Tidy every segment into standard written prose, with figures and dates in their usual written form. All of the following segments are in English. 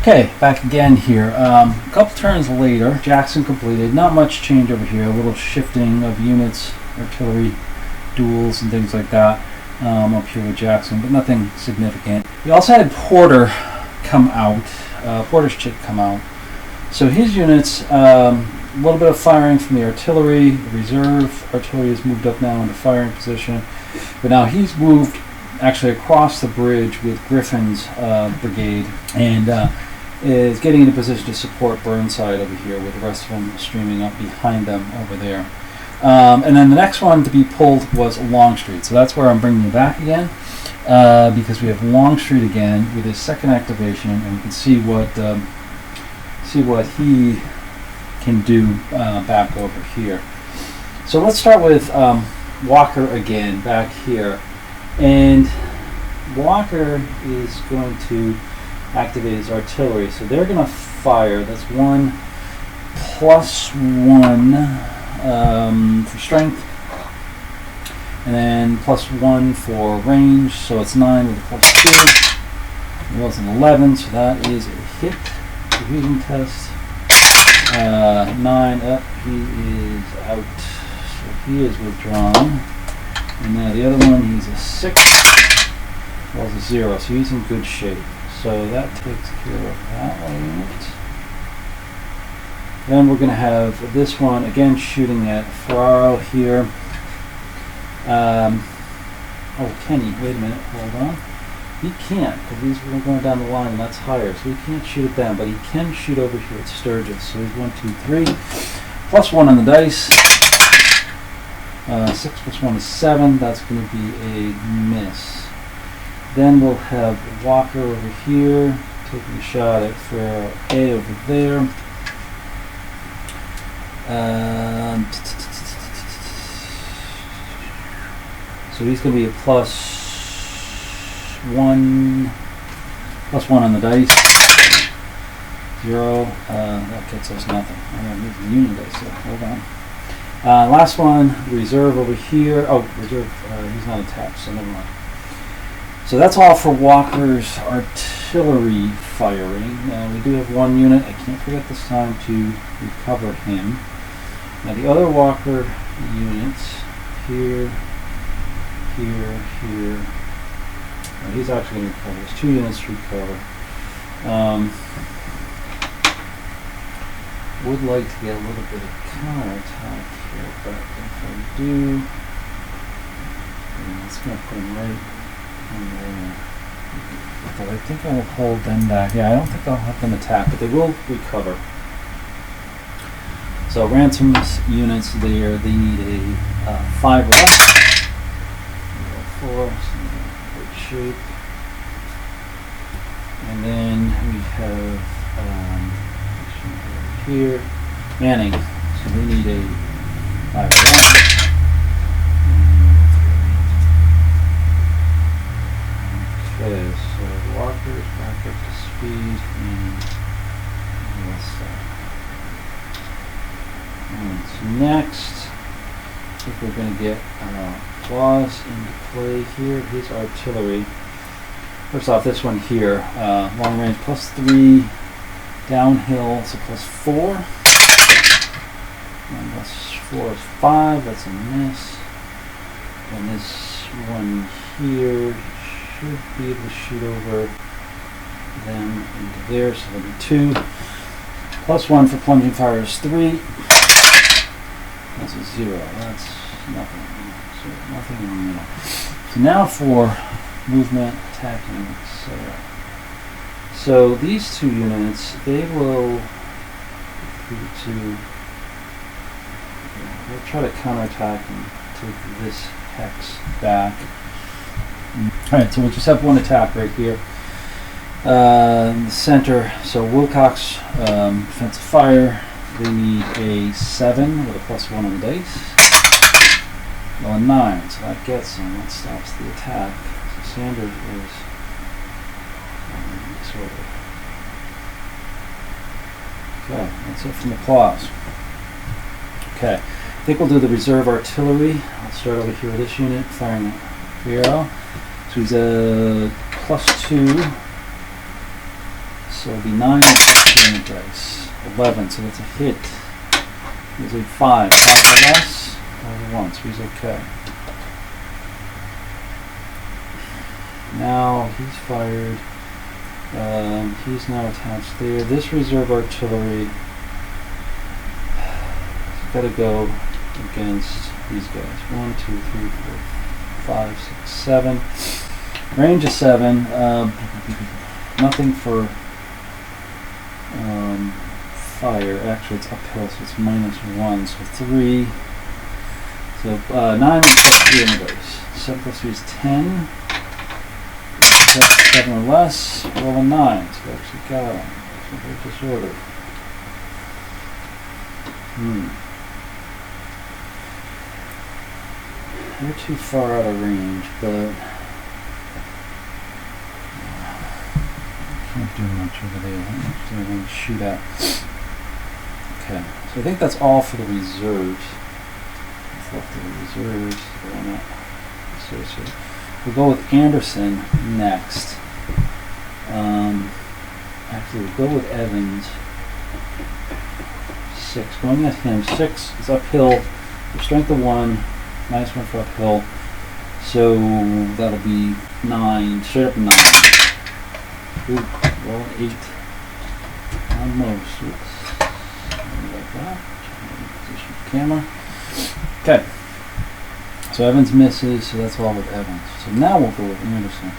Okay, back again here. A couple turns later, Jackson completed. Not much change over here. A little shifting of units, artillery duels and things like that up here with Jackson, but nothing significant. We also had Porter come out. Porter's chick come out. So his units, a little bit of firing from the artillery. The reserve artillery has moved up now into firing position. But now he's moved actually across the bridge with Griffin's brigade and is getting into position to support Burnside over here with the rest of them streaming up behind them over there. And then the next one to be pulled was Longstreet. So that's where I'm bringing you back again because we have Longstreet again with his second activation, and we can see what he can do back over here. So let's start with Walker again back here. And Walker is going to activate his artillery. So they're going to fire. That's 1 plus 1 for strength. And then plus 1 for range. So it's 9 with a plus 2. He rolls an 11, so that is a hit. Fusion test. 9 up. He is out. So he is withdrawn. And now the other one, he's a 6, rolls a 0, so he's in good shape. So that takes care of that unit. Then we're going to have this one, again shooting at Ferraro here. Oh, Kenny, wait a minute, hold on. He can't, because he's going down the line and that's higher, so he can't shoot at them, but he can shoot over here at Sturgis. So he's 1, 2, 3, plus 1 on the dice. 6 plus 1 is 7. That's going to be a miss. Then we'll have Walker over here taking a shot at Ferraro A over there. So he's going to be a plus 1 on the dice. 0. That gets us nothing. I'm going to move the union dice there. Hold on. Last one, reserve over here. Oh, reserve, he's not attached, so never mind. So that's all for Walker's artillery firing. Now we do have one unit. I can't forget this time to recover him. Now the other Walker units, here, here, here. Now he's actually going to recover. There's 2 units to recover. Would like to get a little bit of counterattack here, but if I do, it's going to put him right in there. But I think I will hold them back. Yeah, I don't think I'll have them attack, but they will recover. So Ransom's units there, they need a 5 left. 4, so good shape. And then we have here, Manning. So we need a 5 left. Okay, so Walker's back up to speed and so next, I think we're going to get Claus into play here. His artillery. First off, this one here, long range plus 3. Downhill, so plus 4. And plus 4 is 5, that's a miss. And this one here should be able to shoot over them into there, so that'll be 2. Plus 1 for plunging fire is 3. That's a 0, that's nothing. So nothing in the middle. So now for movement, attacking, etc. So these 2 units, they will they'll try to counterattack and take this hex back. Alright, so we'll just have one attack right here. In the center, so Wilcox, defensive fire, they need a 7 with a plus 1 on the dice. Well, a 9, so that gets them, that stops the attack. So Sanders is okay, that's it from the claws. Okay, I think we'll do the reserve artillery. I'll start over here with this unit, firing at Fierro. So he's a plus 2. So it'll be 9 plus 3 on the dice. 11, so that's a hit. He's a 5. 5 or less. 5 or 1, so he's okay. Now he's fired. He's now attached there. This reserve artillery has got to go against these guys. 1, 2, 3, 4, 5, 6, 7. Range of 7. Nothing for fire. Actually, it's uphill, so it's -1. So 3. So 9 plus 3 on the dice. 7 plus 3 is 10. 7 or less. Roll a 9. So we actually got them. So they're disordered. They're too far out of range, but can't do much over there. How much do I want to shoot at? Okay, so I think that's all for the reserves. What's left of the reserves? They're not associated. We'll go with Anderson next. Actually, we'll go with Evans. 6. Going at him. 6 is uphill. The strength of 1. -1 for uphill. So that'll be 9. Straight up 9. Ooh, roll 8. Almost. Oops. Like that. Position the camera. Okay. So Evans misses, so that's all with Evans. So now we'll go with Anderson.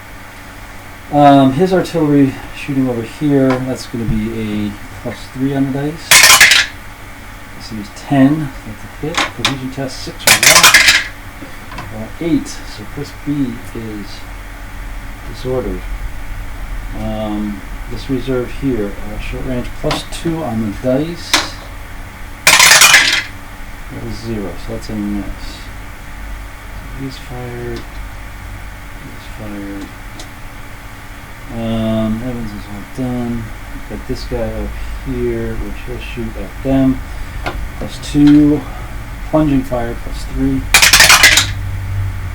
His artillery shooting over here, that's going to be a +3 on the dice. So he's 10, that's a hit. Cohesion test 6 or less. 8, so Chris B is disordered. This reserve here, short range +2 on the dice. That is 0, so that's a miss. He's fired. He's fired. Evans is all done. We've got this guy up here, which he'll shoot at them. +2. Plunging fire +3.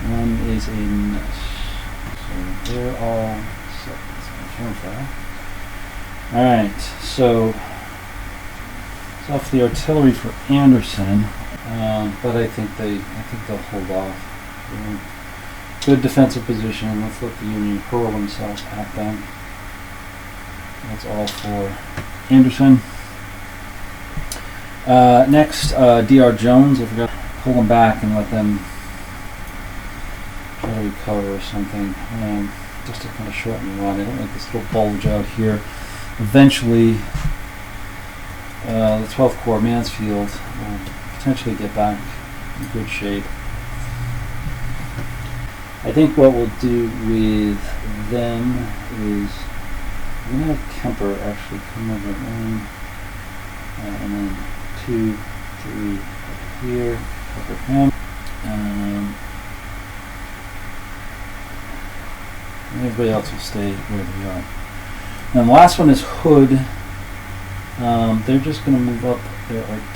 1 is a miss. So they're all set. That's my turn fire. Alright, so it's off the artillery for Anderson. But I think they'll hold off. Good defensive position. Let's let the Union hurl themselves at them. That's all for Anderson. Next, D.R. Jones. I forgot to pull them back and let them try to recover or something. Just to kind of shorten the run. I don't like this little bulge out here. Eventually, the 12th Corps Mansfield will potentially get back in good shape. I think what we'll do with them is we're going to have Kemper actually come over 1, and then 2, 3 up here, cover him. And everybody else will stay where they are. And the last one is Hood. They're just going to move up their artillery.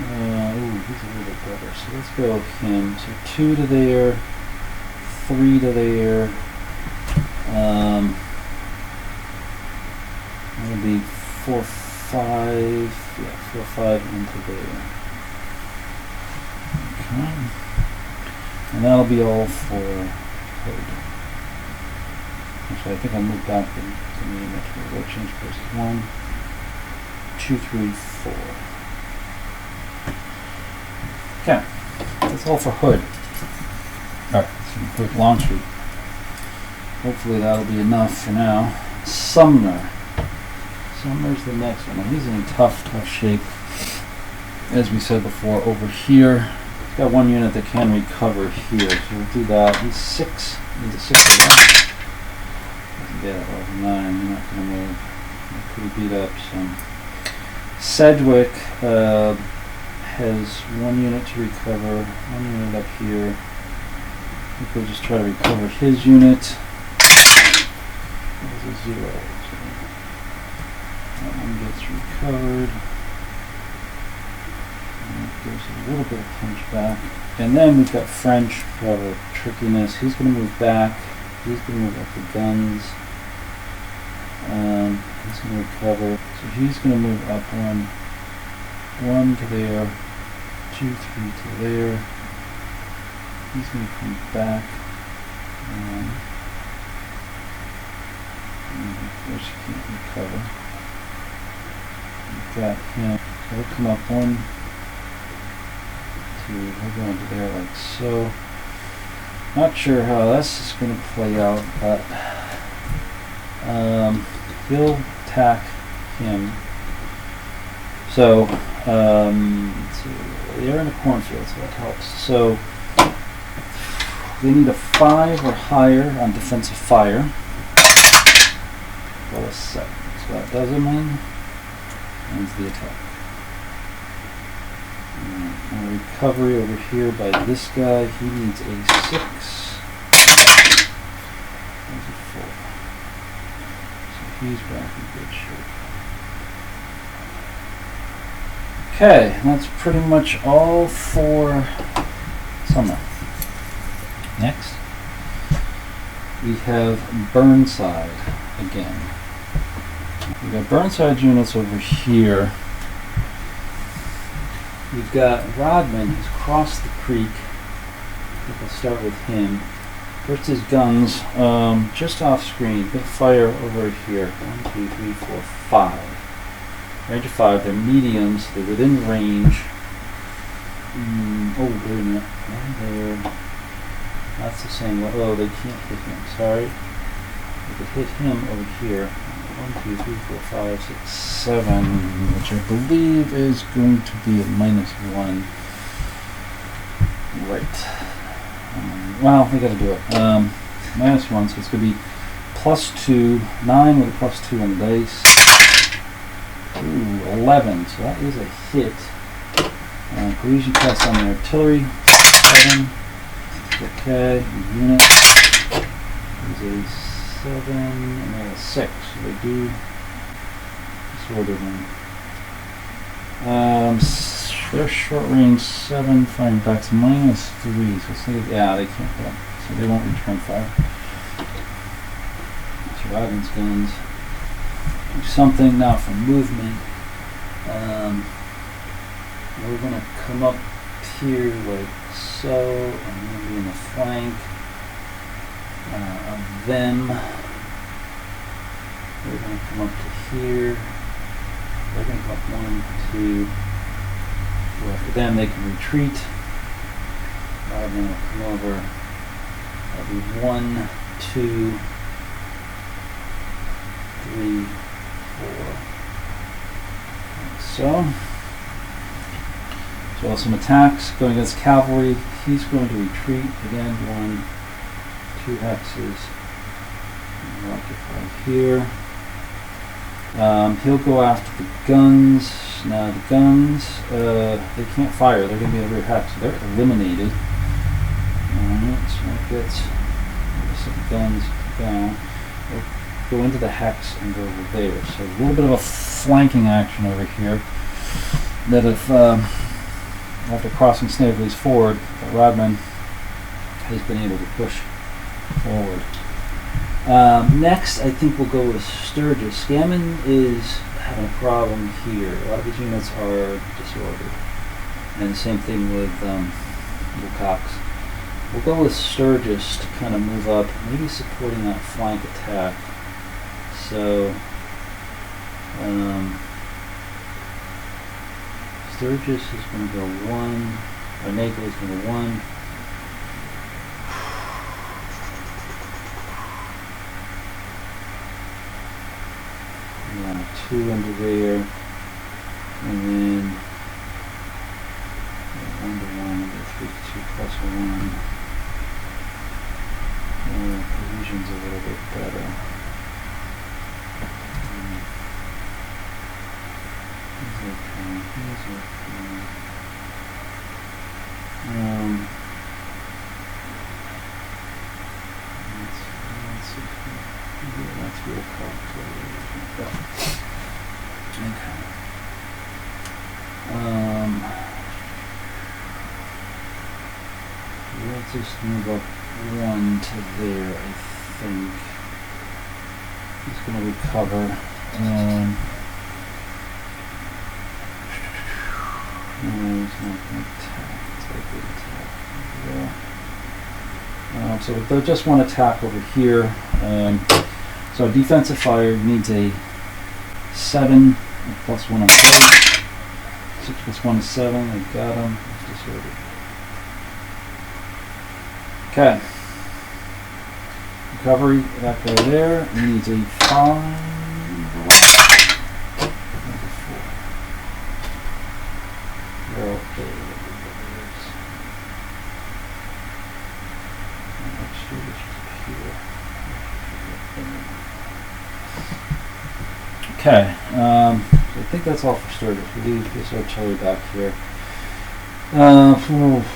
He's a little bit better. So let's go with him. So 2 to there, 3 to there. It'll be 4, 5. Yeah, 4, 5 into there. Okay. And that'll be all for Hood. Actually, I think I'll move back to the image. We'll change places. 1, 2, 3, 4. Okay, that's all for Hood. Alright, let's do quick Longstreet. Hopefully that'll be enough for now. Sumner. Sumner's the next one. Now he's in tough shape. As we said before, over here. He's got 1 unit that can recover here, so we'll do that. He's 6. He's a 6 of that. Doesn't get it over 9. You're not going to move. They're pretty beat up. So Sedgwick has 1 unit to recover, 1 unit up here. I think we'll just try to recover his unit. That was a 0. So that one gets recovered. And it gives a little bit of punch back. And then we've got French for trickiness. He's going to move back. He's going to move up the guns. He's going to recover. So he's going to move up one to there, 2, 3 to there. He's going to come back. Of course, he can't recover. We've got him. So he'll come up 1, 2. He'll go into there like so. Not sure how this is going to play out, but he'll attack him. So, let's see, they're in a cornfield, so that helps. So, they need a 5 or higher on defensive fire. Well, a 7. So that does him in. Ends the attack. And recovery over here by this guy, he needs a 6. There's a 4. So he's back in good shape. Okay, that's pretty much all for summer. Next, we have Burnside again. We've got Burnside units over here. We've got Rodman, who's crossed the creek. I think I'll start with him. First his guns, just off screen. Good fire over here. 1, 2, 3, 4, 5. Range of 5. They're mediums. They're within range. Oh, wait a minute. There. That's the same one. Oh, they can't hit him. Sorry. They could hit him over here. 1, 2, 3, 4, 5, 6, 7, which I believe is going to be a -1. Right. Well, we got to do it. -1, so it's going to be +2, 9 with a +2 on the dice. Ooh, 11. So that is a hit. Cohesion test on the artillery. 7. Okay. Unit is a 7 and then a 6. So they do sort of they're short range 7, firing backs -3. So say, yeah, they can't hit them. So they won't return fire. So Rodman's guns do something now for movement. We're gonna come up here like so, and we'll be in the flank of them. We're going to come up to here. They're going to come up 1, 2. Go after them. They can retreat. Rodman will come over. That'll be 1, 2, 3, 4. Like so. So some attacks going against cavalry. He's going to retreat again. 1, 2 hexes. Rocket right here. He'll go after the guns. Now the guns, they can't fire. They're going to be in the rear hex, so they're eliminated. Alright, so that gets the guns down. We'll go into the hex and go over there. So a little bit of a flanking action over here. That if after crossing Snavely's Ford, Rodman has been able to push forward. Next, I think we'll go with Sturgis. Scammon is having a problem here. A lot of his units are disordered. And the same thing with Wilcox. We'll go with Sturgis to kind of move up, maybe supporting that flank attack. So, Sturgis is going to go 1, or Nagel is going to go 1. Yeah, 2 under there, and then 1 to 1, 3 to 2 plus 1. Cohesion's a little bit better. He's okay. That's real cool. Okay. We'll just move up 1 to there, I think he's going to recover. No, he's not going to attack. It's likely to attack. So they just want to attack over here. So a defensive fire needs a 7 plus 1 on both. 6 plus 1 is 7. I got him. It's disordered. Okay. Recovery, that guy there needs a 5. You're okay. Okay, so I think that's all for starters. We leave this artillery back here.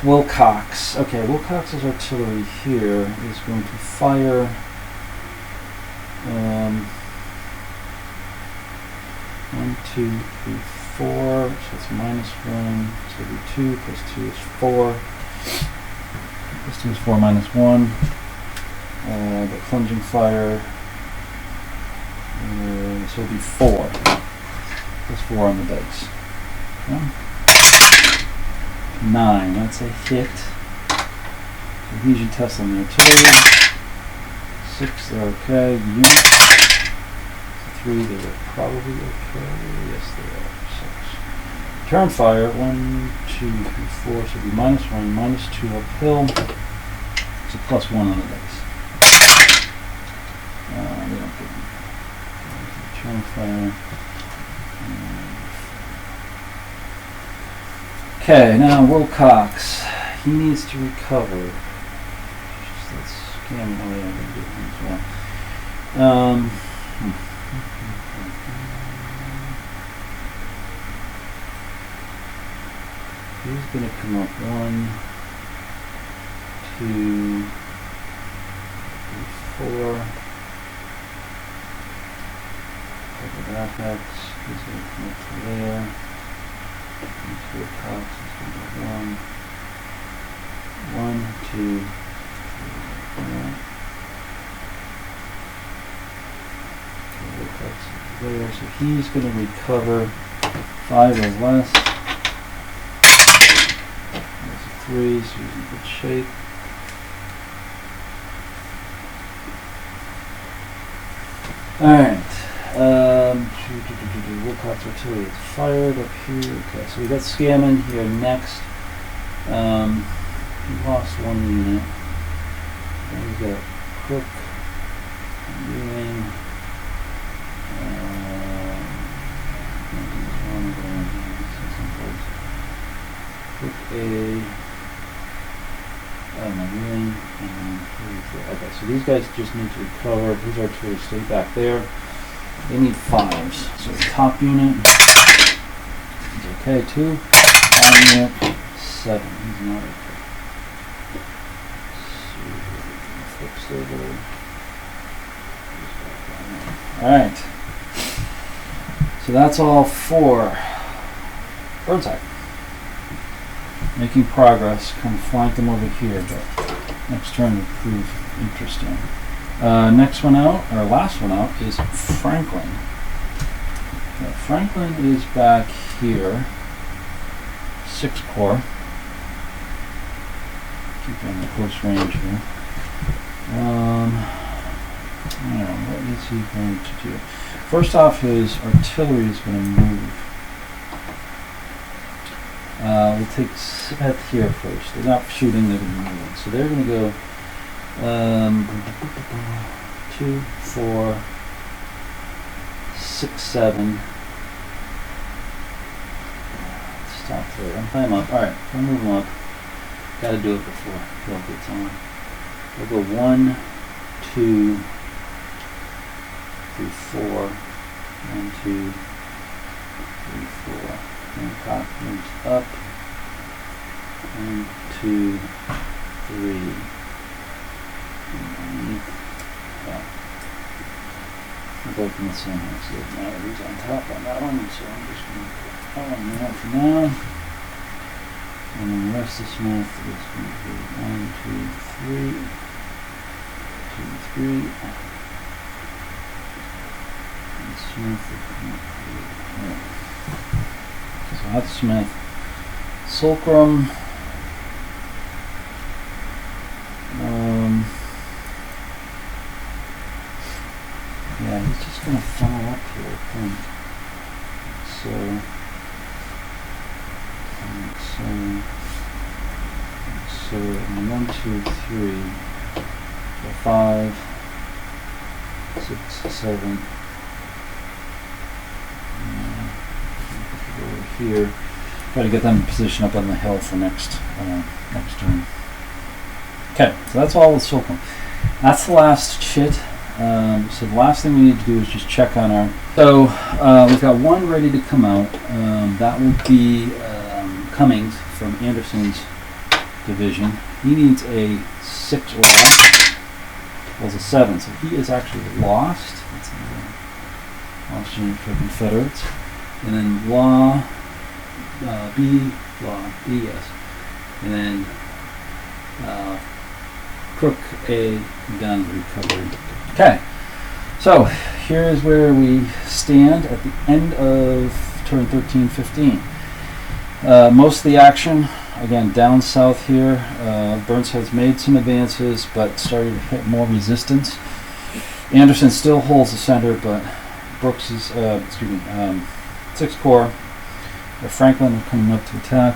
Wilcox. Okay, Wilcox's artillery here is going to fire 1, 2, 3, 4. So it's -1. So it'll be 2 plus 2 is 4. Plus 2 is 4 minus 1. The plunging fire. So it'll be 4. Plus 4 on the dice. Okay. 9, that's a hit. Cohesion test on the artillery. 6, they're okay. Unit. 3, they're probably okay. Yes, they are. 6. Turn fire. 1, 2, 3, 4. So it'll be -1, -2 uphill. So plus 1 on the dice. They don't get me. Turn fire. Okay, now Wilcox, he needs to recover. Let's scan him. Oh yeah, I'm going to do him as well. He's going to come up 1, 2, 3, 4. Cover that hex. He's going to come up to there. Into a cox, it's going to be 1, 2, 3, 4. There, so he's going to recover 5 or less. There's a 3, so he's in good shape. Alright. Wilcox artillery is fired up here. Okay, so we got Scammon here next. He lost 1 unit. Then we got Crook, Ewing. Crook A. Ewing. Okay, so these guys just need to recover. His artillery stay back there. They need 5s. So the top unit is okay too. Bottom unit 7. He's not okay. So fix over. Alright. So that's all for Burnside. Making progress. Kind of flank them over here, but next turn will prove interesting. Next one out, or last one out, is Franklin. Okay, Franklin is back here. 6 Corps. Keep in the close range here. What is he going to do? First off, his artillery is going to move. We'll take Smith here first. They're not shooting, they're going to move. So they're going to go 2, 4, 6, 7. Stop there. I'm playing up. Alright, we'll move them up. Gotta do it before Bill gets on. We'll go 1, 2, 3, 4. 1, 2, 3, 4. Hancock moves up. 1, 2, 3. Underneath. Yeah. We're both in the same one, so it doesn't matter who's on top on that one. So I'm just going to put that one there for now. And then the rest of Smith is going to be 1, 2, 3. 2, 3. Street. Smith. So that's Smith. Fulcrum. Yeah, he's just going to funnel up here, I think. So 1, 2, 3, 4, 5, 6, 7. Over here. Try to get them positioned up on the hill for next turn. Okay, so that's all with Fulcrum. That's the last chit. So the last thing we need to do is just check on our. So we've got one ready to come out. That will be Cummings from Anderson's division. He needs a 6 or was a 7, so he is actually lost. That's a lost unit for Confederates. And then Law B, yes. And then Crook A, gun recovery. Okay, so here's where we stand at the end of turn 13-15. Most of the action, again, down south here. Burnside's made some advances, but started to hit more resistance. Anderson still holds the center, but Brooks is, 6th Corps. Franklin are coming up to attack.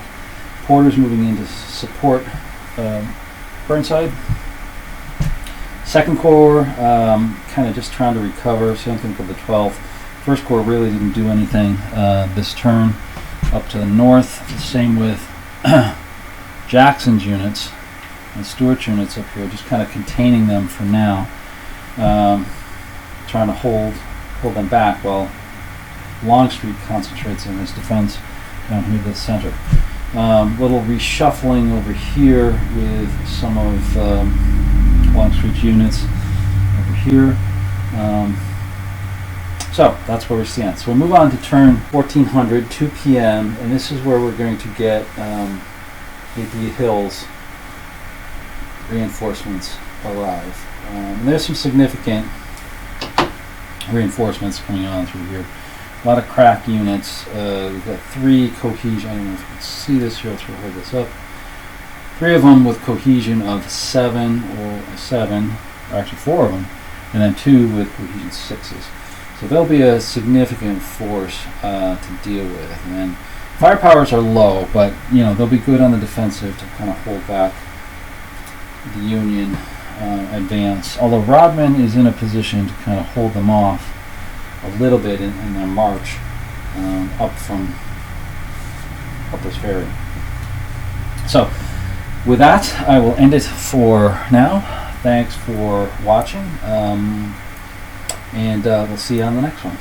Porter's moving in to support Burnside. 2nd Corps, kind of just trying to recover. Same thing for the 12th. 1st Corps really didn't do anything this turn. Up to the north, same with Jackson's units and Stewart's units up here, just kind of containing them for now, trying to hold them back while Longstreet concentrates in his defense down here to the center. Little reshuffling over here with some of Longstreet's units over here. So that's where we stand. So we'll move on to turn 1400, 2 p.m., and this is where we're going to get the Hills reinforcements arrive. And there's some significant reinforcements coming on through here. A lot of crack units. We've got 3 cohesion. I don't know if you can see this here. Let's hold this up. 3 of them with cohesion of 7, or actually 4 of them, and then 2 with cohesion 6s. So there'll be a significant force to deal with. And then firepowers are low, but they'll be good on the defensive to kind of hold back the Union advance. Although Rodman is in a position to kind of hold them off a little bit in their march up this ferry. So with that, I will end it for now. Thanks for watching. And we'll see you on the next one.